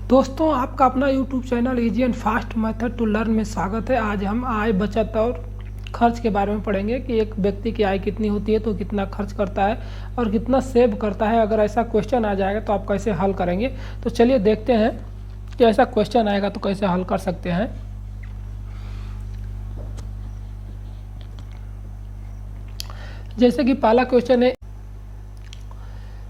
दोस्तों, आपका अपना YouTube channel easy and fast method to learn में स्वागत है। आज हम आय, बचत और खर्च के बारे में पढ़ेंगे कि एक व्यक्ति की आय कितनी होती है तो कितना खर्च करता है और कितना सेव करता है। अगर ऐसा क्वेश्चन आ जाएगा तो आप कैसे हल करेंगे। तो चलिए देखते हैं कि ऐसा क्वेश्चन आएगा तो कैसे हल कर सकते हैं। जैसे कि पहला क्वेश्चन है,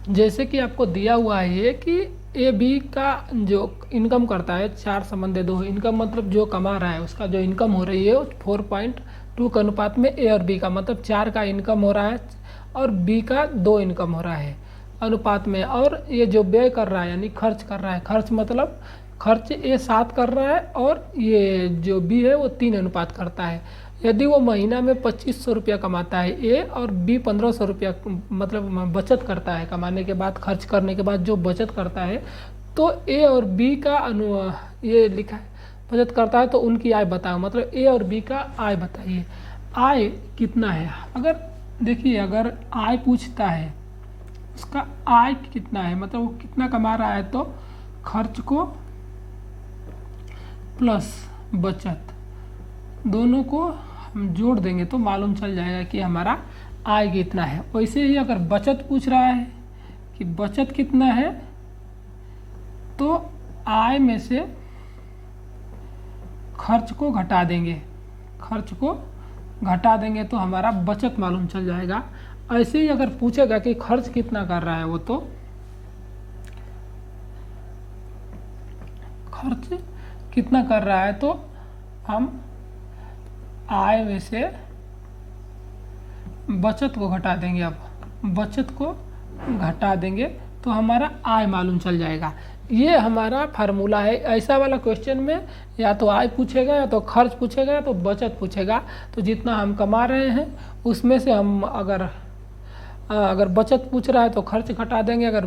जैसे कि आपको दिया हुआ है ये कि ए बी का जो इनकम करता है 4 संबंध 2, इनकम मतलब जो कमा रहा है उसका जो इनकम हो रही है 4.2 के अनुपात में ए और बी का, मतलब 4 का इनकम हो रहा है और बी का 2 इनकम हो रहा है अनुपात में। और ये जो व्यय कर रहा है यानी खर्च कर रहा है, खर्च मतलब खर्च ए 7 कर रहा है और ये जो बी है वो 3 अनुपात करता है। यदि वो महीना में 2500 रुपया कमाता है ए और बी 1500 रुपया मतलब बचत करता है, कमाने के बाद खर्च करने के बाद जो बचत करता है, तो ए और बी का ये लिखा है बचत करता है तो उनकी आय बताओ। मतलब ए और बी का आय बताइए, आय कितना है। अगर देखिए, अगर आय पूछता है उसका आय कितना है मतलब वो कितना कमा रहा है, तो खर्च को प्लस बचत दोनों को हम जोड़ देंगे तो मालूम चल जाएगा कि हमारा आय कितना है। वैसे ही अगर बचत पूछ रहा है कि बचत कितना है, तो आय में से खर्च को घटा देंगे, खर्च को घटा देंगे तो हमारा बचत मालूम चल जाएगा। ऐसे ही अगर पूछेगा कि खर्च कितना कर रहा है वो, तो खर्च कितना कर रहा है तो हम आय में से बचत को घटा देंगे। अब बचत को घटा देंगे तो हमारा आय मालूम चल जाएगा। ये हमारा फार्मूला है। ऐसा वाला क्वेश्चन में या तो आय पूछेगा या तो खर्च पूछेगा या तो बचत पूछेगा। तो जितना हम कमा रहे हैं उसमें से हम अगर बचत पूछ रहा है तो खर्च घटा देंगे, अगर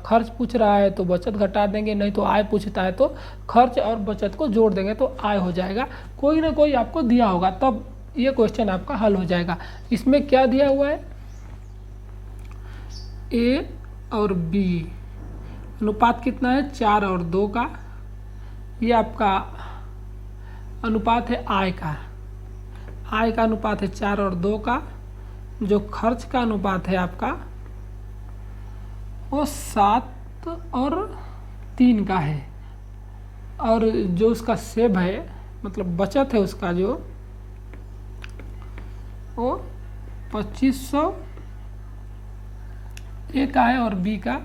खर्च पूछ रहा है तो बचत घटा देंगे, नहीं तो आय पूछता है तो खर्च और बचत को जोड़ देंगे तो आय हो जाएगा। कोई ना कोई आपको दिया होगा तब ये क्वेश्चन आपका हल हो जाएगा। इसमें क्या दिया हुआ है, ए और बी अनुपात कितना है 4 और 2 का, ये आपका अनुपात है आय का। आय का अनुपात है 4 और 2 का। जो खर्च का अनुपात है आपका वो 7 और 3 का है। और जो उसका सेव है मतलब बचत है उसका जो वो 2500 ए का है और बी का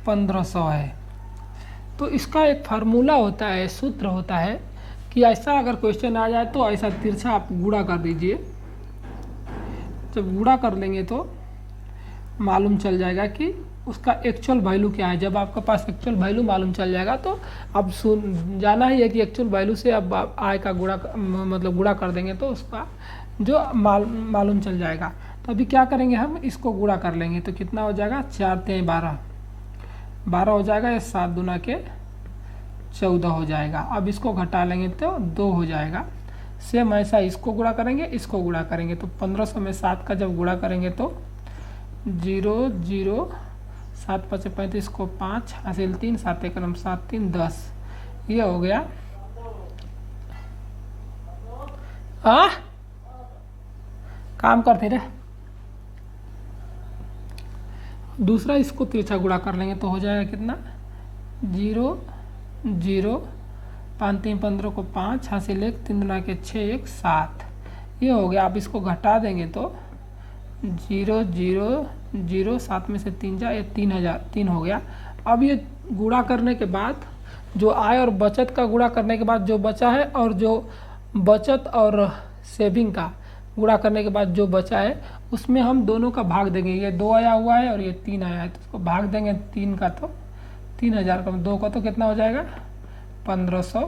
1500 है। तो इसका एक फार्मूला होता है, सूत्र होता है कि ऐसा अगर क्वेश्चन आ जाए तो ऐसा तिरछा आप गुणा कर दीजिए। जब गुणा कर लेंगे तो मालूम चल जाएगा कि उसका एक्चुअल वैल्यू क्या है। जब आपके पास एक्चुअल वैल्यू मालूम चल जाएगा तो अब जाना ही है कि एक्चुअल वैल्यू से अब आप आय का गुणा मतलब गुणा कर देंगे तो उसका जो मालूम चल जाएगा। तो अभी क्या करेंगे, हम इसको गुणा कर लेंगे तो कितना हो जाएगा, 4 3 12 हो जाएगा, या 7 दूना के 14 हो जाएगा। अब इसको घटा लेंगे तो 2 हो जाएगा। सेम ऐसा इसको गुणा करेंगे, इसको गुणा करेंगे तो 1500 में 7 का जब गुणा करेंगे तो 0 0 7 5 35 को 5 हासिल 3 7 1 7 3 10, ये हो गया। काम करते रहे। दूसरा इसको तिरछा गुणा कर लेंगे तो हो जाएगा कितना, 0 0 5 3 15 को 5 हासिल 1 3 दूना के 6 1 7, ये हो गया। आप इसको घटा देंगे तो 0 0 0 7 में से 3 जाए 3 हो गया। अब ये गुणा करने के बाद जो आय और बचत का गुणा करने के बाद जो बचा है और जो बचत और सेविंग का गुणा करने के बाद जो बचा है उसमें हम दोनों का भाग देंगे। ये 2 आया हुआ है और ये 3 आया है तो उसको भाग देंगे 3 का तो 3000 का, 2 का तो कितना हो जाएगा 1500।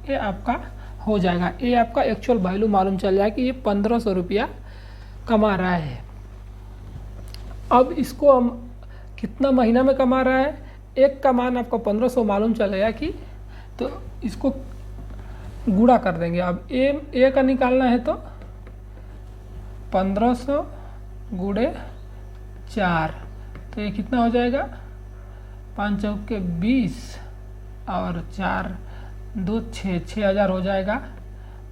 ये आपका हो जाएगा। ये आपका एक्चुअल वैल्यू मालूम चल जाएगा कि ये 1500 रुपया कमा रहा है। अब इसको हम कितना महीना में कमा रहा है, एक का मान आपको 1500 मालूम चलेगा कि, तो इसको गुणा कर देंगे। अब ए का निकालना है तो 1500 गुणे 4, तो ये कितना हो जाएगा 5 चौके 20 और 4 2 6, 6,000 हो जाएगा।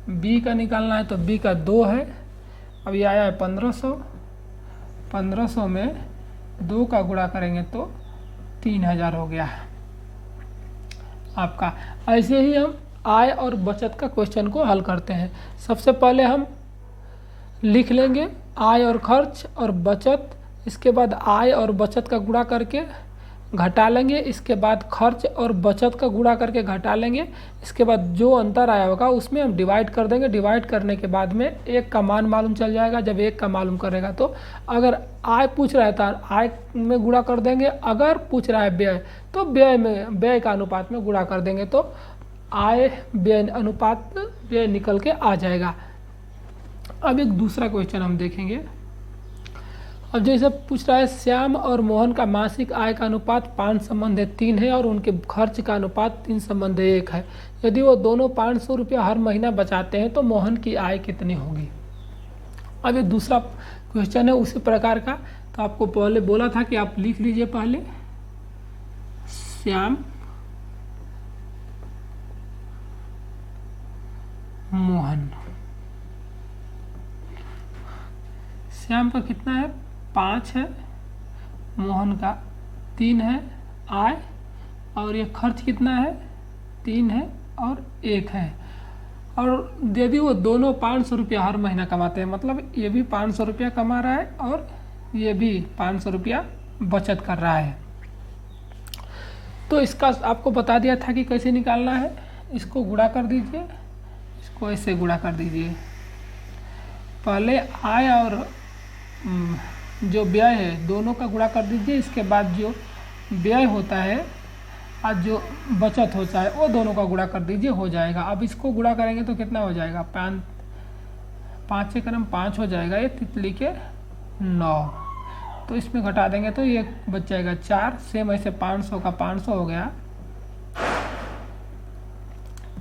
बी का निकालना है तो बी का 2 है, अब ये आया है 1500। 1500 में 2 का गुणा करेंगे तो 3,000 हो गया आपका। ऐसे ही हम आय और बचत का क्वेश्चन को हल करते हैं। सबसे पहले हम लिख लेंगे आय और खर्च और बचत, इसके बाद आय और बचत का गुणा करके घटा लेंगे, इसके बाद खर्च और बचत का गुणा करके घटा लेंगे, इसके बाद जो अंतर आया होगा उसमें हम डिवाइड कर देंगे। डिवाइड करने के बाद में एक का मान मालूम चल जाएगा। जब एक का मालूम करेगा तो अगर आय पूछ रहा है तो आय में गुणा कर देंगे, अगर पूछ रहा है व्यय तो व्यय का अनुपात में गुणा कर देंगे, तो आय व्यय अनुपात व्यय निकल के आ जाएगा। अब एक दूसरा क्वेश्चन हम देखेंगे। अब जैसे पूछ रहा है श्याम और मोहन का मासिक आय का अनुपात 5:3 है और उनके खर्च का अनुपात 3:1 है। यदि वो दोनों 500 रुपया हर महीना बचाते हैं तो मोहन की आय कितनी होगी। अब ये दूसरा क्वेश्चन है उसी प्रकार का, तो आपको पहले बोला था कि आप लिख लीजिए पहले श्याम मोहन। श्याम का कितना है 5 है, मोहन का 3 है आय, और ये खर्च कितना है 3 है और 1 है। और यदि वो दोनों 500 रुपया हर महीना कमाते हैं, मतलब ये भी 500 रुपया कमा रहा है और ये भी 500 रुपया बचत कर रहा है, तो इसका आपको बता दिया था कि कैसे निकालना है। इसको गुणा कर दीजिए, इसको ऐसे गुणा कर दीजिए। पहले आय और जो व्यय है दोनों का गुणा कर दीजिए, इसके बाद जो व्यय होता है और जो बचत होता है वो दोनों का गुणा कर दीजिए, हो जाएगा। अब इसको गुणा करेंगे तो कितना हो जाएगा 5 से क्रम 5 हो जाएगा, ये तितली के 9। तो इसमें घटा देंगे तो ये बच जाएगा 4। सेम ऐसे 500 का 500 हो गया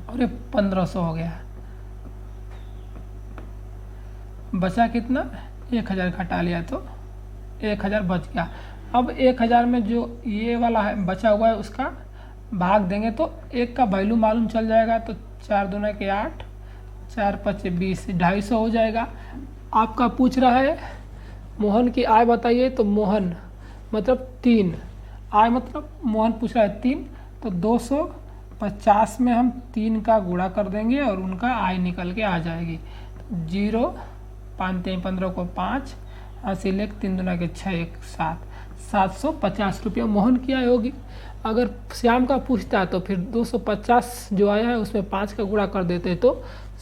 और ये 1500 हो गया। बचा कितना 1000 घटा लिया तो 1000 बच गया। अब 1000 में जो ये वाला है बचा हुआ है उसका भाग देंगे तो 1 का वैल्यू मालूम चल जाएगा, तो 4 दूना के 8, 4 5 20, 250 हो जाएगा। आपका पूछ रहा है मोहन की आय बताइए, तो मोहन मतलब 3, आय मतलब मोहन पूछ रहा है 3, तो 250 में हम 3 का गुणा कर देंगे और उनका आय निकल के आ जाएगी। 0 5 3 15 को 5, 80 लेख 3 दूना के 6 1 7, 750 रुपया मोहन की आय होगी। अगर श्याम का पूछता है तो फिर 250 जो आया है उसमें 5 का गुणा कर देते हैं तो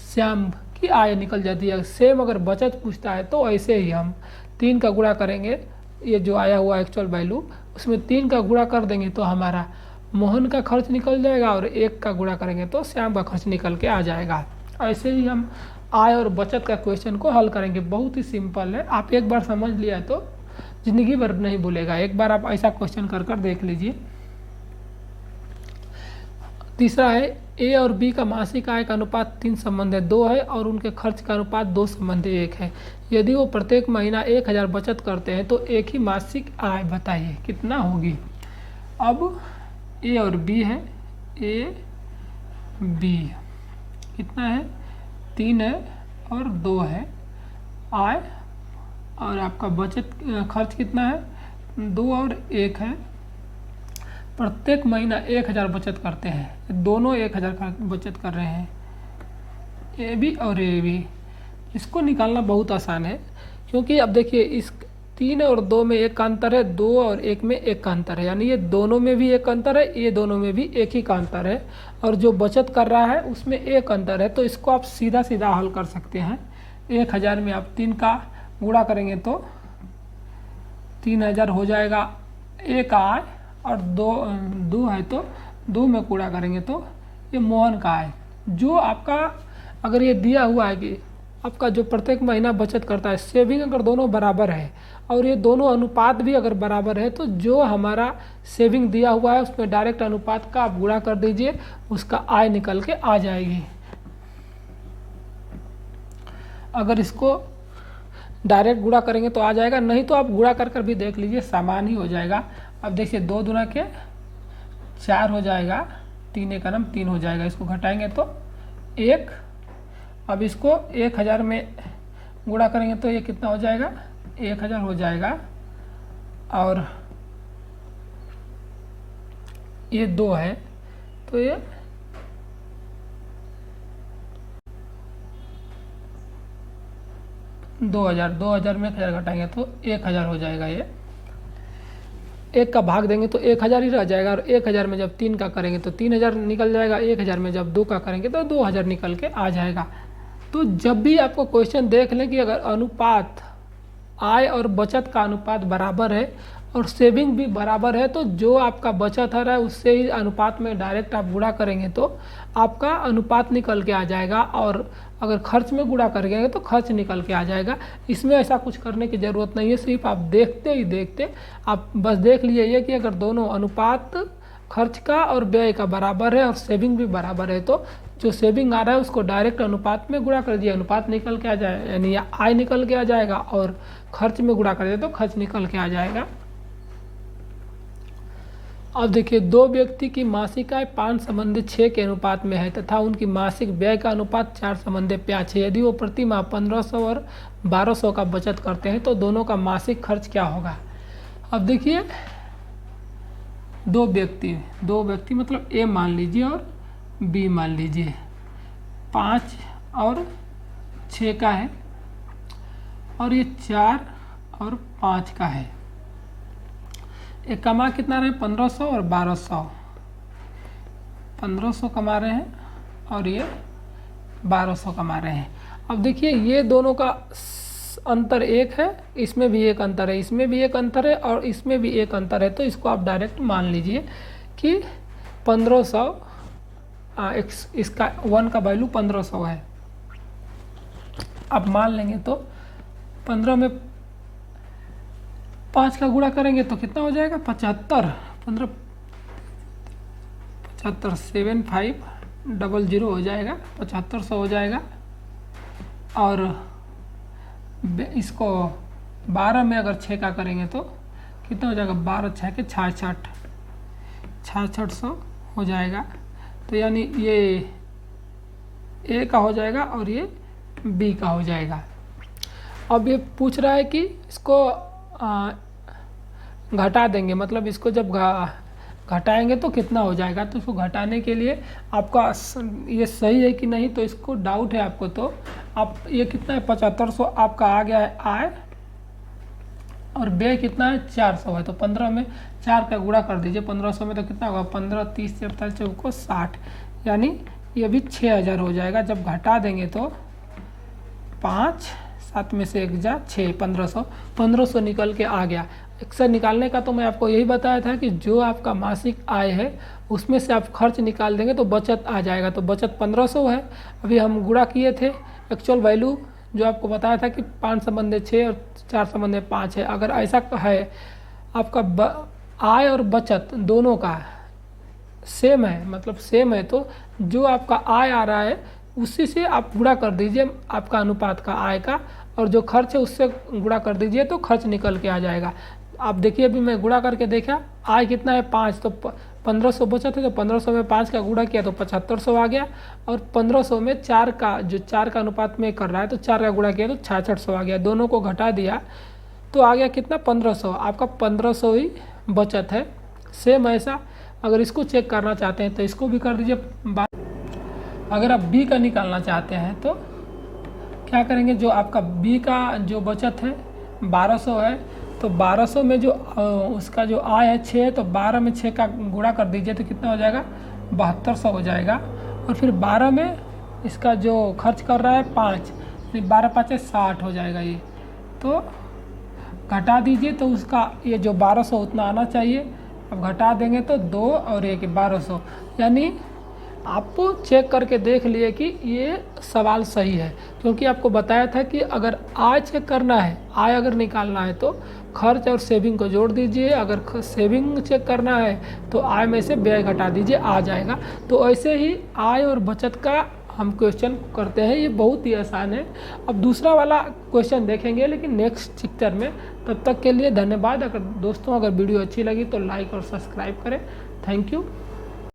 श्याम की आय निकल जाती है। सेम अगर बचत पूछता है तो ऐसे ही हम 3 का गुणा करेंगे, ये जो आया हुआ एक्चुअल वैल्यू उसमें 3 का गुणा कर देंगे तो हमारा मोहन का खर्च निकल जाएगा, और 1 का गुणा करेंगे तो श्याम का खर्च निकल के आ जाएगा। ऐसे ही हम आय और बचत का क्वेश्चन को हल करेंगे। बहुत ही सिंपल है, आप एक बार समझ लिया तो जिंदगी भर नहीं भूलेगा। एक बार आप ऐसा क्वेश्चन कर कर देख लीजिए। तीसरा है ए और बी का मासिक आय का अनुपात 3:2 है और उनके खर्च का अनुपात 2:1 है। यदि वो प्रत्येक महीना 1000 बचत करते हैं तो एक ही मासिक आय बताइए कितना होगी। अब ए और बी है, ए बी कितना है 3 है और 2 है आय, और आपका बचत खर्च कितना है 2 और 1 है। प्रत्येक महीना 1000 बचत करते हैं, दोनों 1000 का बचत कर रहे हैं, ए बी और ए बी। इसको निकालना बहुत आसान है, क्योंकि अब देखिए इस 3 और 2 में 1 का अंतर है, 2 और 1 में 1 का अंतर है, यानी ये दोनों में भी 1 अंतर है, ये दोनों में भी 1 ही का अंतर है, और जो बचत कर रहा है उसमें 1 अंतर है। तो इसको आप सीधा सीधा हल कर सकते हैं। 1000 में आप 3 का गुणा करेंगे तो 3000 हो जाएगा 1 आय, और 2 है तो 2 में गुणा करेंगे तो ये मोहन का आय। जो आपका अगर ये दिया हुआ है कि आपका जो प्रत्येक महीना बचत करता है, सेविंग अगर दोनों बराबर है और ये दोनों अनुपात भी अगर बराबर है, तो जो हमारा सेविंग दिया हुआ है उसमें डायरेक्ट अनुपात का आप गुणा कर दीजिए, उसका आय निकल के आ जाएगी। अगर इसको डायरेक्ट गुणा करेंगे तो आ जाएगा, नहीं तो आप गुणा कर कर भी देख लीजिए, समान ही हो जाएगा। अब देखिए 2 दूना के 4 हो जाएगा 3 एक नम 3 हो जाएगा, इसको घटाएंगे तो 1। अब इसको 1000 में गुणा करेंगे तो ये कितना हो जाएगा, 1000 हो जाएगा। और ये 2 है तो ये 2000 में 1000 घटाएंगे तो 1000 हो जाएगा। ये 1 का भाग देंगे तो 1000 ही रह जाएगा, और 1000 में जब 3 का करेंगे तो 3000 निकल जाएगा, 1000 में जब 2 का करेंगे तो 2000 निकल के आ जाएगा। तो जब भी आपको क्वेश्चन देख लें कि अगर अनुपात आय और बचत का अनुपात बराबर है और सेविंग भी बराबर है, तो जो आपका बचत आ रहा है उससे ही अनुपात में डायरेक्ट आप गुणा करेंगे तो आपका अनुपात निकल के आ जाएगा, और अगर खर्च में गुणा करेंगे तो खर्च निकल के आ जाएगा। इसमें ऐसा कुछ करने की ज़रूरत नहीं है, सिर्फ आप देखते ही देखते आप बस देख लीजिए कि अगर दोनों अनुपात खर्च का और व्यय का बराबर है और सेविंग भी बराबर है, तो जो सेविंग आ रहा है उसको डायरेक्ट अनुपात में गुणा कर दिए, अनुपात निकल के आ जाए, यानी आय निकल के आ जाएगा, और खर्च में गुणा कर दिए तो खर्च निकल के आ जाएगा। अब देखिए, 2 व्यक्ति की मासिक आय 5:6 के अनुपात में है तथा उनकी मासिक व्यय का अनुपात 4:5 है। यदि वो प्रति माह 1500 और 1200 का बचत करते हैं तो दोनों का मासिक खर्च क्या होगा। अब देखिए, 2 व्यक्ति मतलब ए मान लीजिए और बी मान लीजिए, 5 और 6 का है, और ये 4 और 5 का है। एक कमा कितना रहे, 1500 और 1200, 1500 कमा रहे हैं और ये 1200 कमा रहे हैं। अब देखिए, ये दोनों का अंतर 1 है, इसमें भी एक अंतर है, इसमें भी एक अंतर है और इसमें भी एक अंतर है, तो इसको आप डायरेक्ट मान लीजिए कि 1500, इसका 1 का वैल्यू 1500 है। आप मान लेंगे तो 15 में 5 का गुणा करेंगे तो कितना हो जाएगा, 75, 15 75 7500 हो जाएगा, 7500 हो जाएगा। और इसको 12 में अगर 6 का करेंगे तो कितना हो जाएगा, 12 6 के 6600 हो जाएगा। तो यानी ये ए का हो जाएगा और ये बी का हो जाएगा। अब ये पूछ रहा है कि इसको घटा देंगे, मतलब इसको जब घटाएंगे तो कितना हो जाएगा। तो इसको घटाने के लिए आपका ये सही है कि नहीं, तो इसको डाउट है आपको, तो आप ये कितना है, 7500 आपका आ गया है आय, और व्यय कितना है, 400 है। तो 15 में 4 का गुणा कर दीजिए, 1500 में तो कितना होगा, 15 30 47 चौको 60, यानी ये भी 6000 हो जाएगा। जब घटा देंगे तो 5 7 में से 1 जा 6, 1500 निकल के आ गया। अक्सर निकालने का तो मैं आपको यही बताया था कि जो आपका मासिक आय है उसमें से आप खर्च निकाल देंगे तो बचत आ जाएगा। तो बचत 1500 है, अभी हम गुणा किए थे, एक्चुअल वैल्यू जो आपको बताया था कि 5:6 और 4:5 है। अगर ऐसा है आपका आय और बचत दोनों का सेम है, मतलब सेम है, तो जो आपका आय आ रहा है उसी से आप गुणा कर दीजिए आपका अनुपात का आय का, और जो खर्च है उससे गुणा कर दीजिए तो खर्च निकल के आ जाएगा। आप देखिए, अभी मैं गुणा करके देखा, आय कितना है 5, तो 1500 बचत है, तो 1500 में 5 का गुणा किया तो 7500 आ गया, और 1500 में 4 का, जो 4 का अनुपात में कर रहा है, तो 4 का गुणा किया तो 6600 आ गया। दोनों को घटा दिया तो आ गया कितना, 1500। आपका 1500 ही बचत है। सेम ऐसा अगर इसको चेक करना चाहते हैं तो इसको भी कर दीजिए। अगर आप बी का निकालना चाहते हैं तो क्या करेंगे, जो आपका बी का जो बचत है 1200 है, तो 1200 में जो उसका जो आय है 6 है, तो 12 में 6 का गुणा कर दीजिए तो कितना हो जाएगा, 7200 हो जाएगा। और फिर 12 में इसका जो खर्च कर रहा है 5, 12 5 60 हो जाएगा। ये तो घटा दीजिए तो उसका ये जो 1200 उतना आना चाहिए। अब घटा देंगे तो 2 और 1 1200, यानी आपको चेक करके देख लिए कि ये सवाल सही है, क्योंकि आपको बताया था कि अगर आय चेक करना है, आय अगर निकालना है तो खर्च और सेविंग को जोड़ दीजिए, अगर सेविंग चेक करना है तो आय में से व्यय घटा दीजिए, आ जाएगा। तो ऐसे ही आय और बचत का हम क्वेश्चन करते हैं, ये बहुत ही आसान है। अब दूसरा वाला क्वेश्चन देखेंगे लेकिन नेक्स्ट लेक्चर में। तब तक के लिए धन्यवाद। अगर दोस्तों अगर वीडियो अच्छी लगी तो लाइक और सब्सक्राइब करें। Thank you.